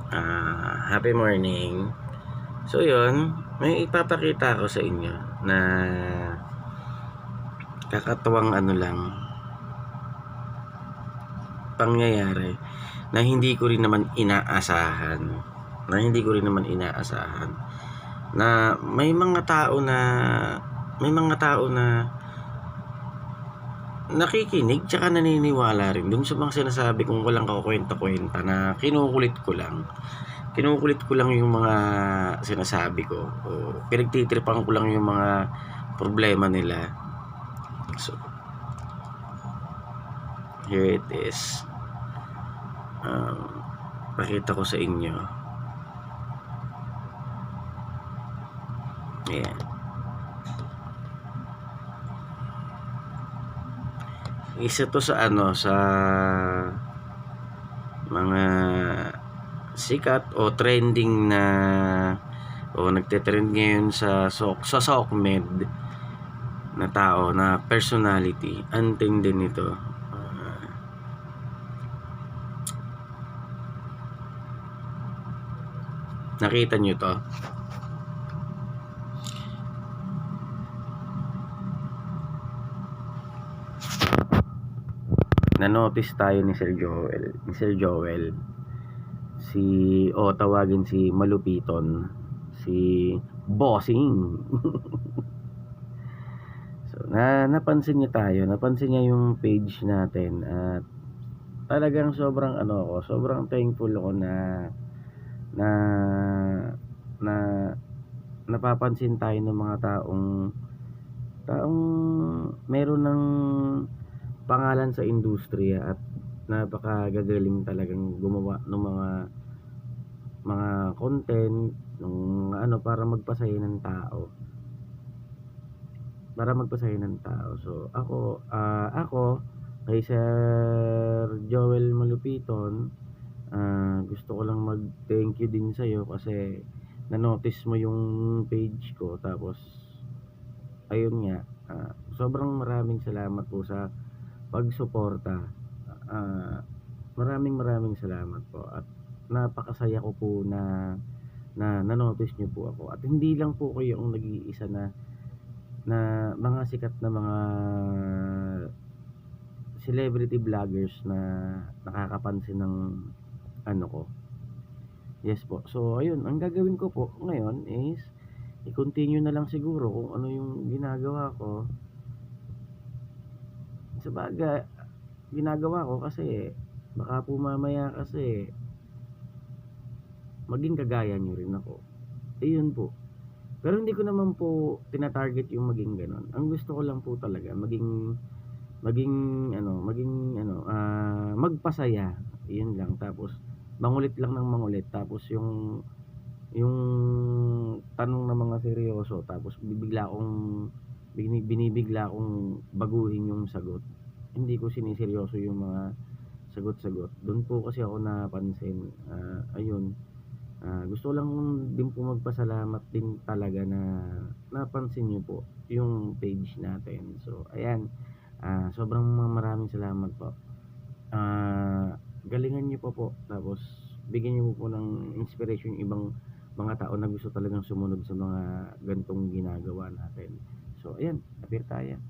Happy morning. So yun, may ipapakita ko sa inyo na kakatuwang pangyayari na hindi ko rin naman inaasahan. Na may mga tao na nakikinig tsaka naniniwala rin dun sa mga sinasabi kong walang kakwenta-kwenta na kinukulit ko lang yung mga sinasabi ko, o pinagtitripan ko lang yung mga problema nila. So here it is. Pakita ko sa inyo. Ayan. Isa to sa mga sikat o trending na o nagte-trend ngayon sa SOCMED na tao, na personality. Anting din ito. Nakita nyo to? Na-notice tayo ni Sir Joel. Tawagin si Malupiton, si Bossing. So, napansin niya yung page natin, at talagang sobrang thankful ako na napapansin tayo ng mga taong meron ng pangalan sa industriya at napakagagaling talagang gumawa ng mga content para magpasaya ng tao. So ako kay Sir Joel Malupiton, gusto ko lang mag-thank you din sa iyo kasi na-notice mo yung page ko, tapos ayun nga, sobrang maraming salamat po sa pagsuporta. Maraming salamat po, at napakasaya ko po na na-notice niyo po ako, at hindi lang po kayo ang nag-iisa na mga sikat na mga celebrity vloggers na nakakapansin ng ko. Yes po. So ayun, ang gagawin ko po ngayon is i-continue na lang siguro kung ano yung ginagawa ko. Sabagay, ginagawa ko kasi baka po mamaya kasi maging kagaya nyo rin ako. Ayun po. Pero hindi ko naman po tina-target yung maging ganon. Ang gusto ko lang po talaga maging magpasaya. Yun lang. Tapos mangulit lang ng mangulit. Tapos yung tanong na mga seryoso, tapos binibigla akong baguhin yung sagot. Hindi ko siniseryoso yung mga sagot. Doon po kasi ako napansin. Ayun. Gusto lang din po magpasalamat din talaga na napansin niyo po yung page natin. So ayan, sobrang maraming salamat po. Galingan niyo po. Tapos bigyan niyo po ng inspiration yung ibang mga tao na gusto talagang sumunod sa mga gantong ginagawa natin. So ayan, appear tayo.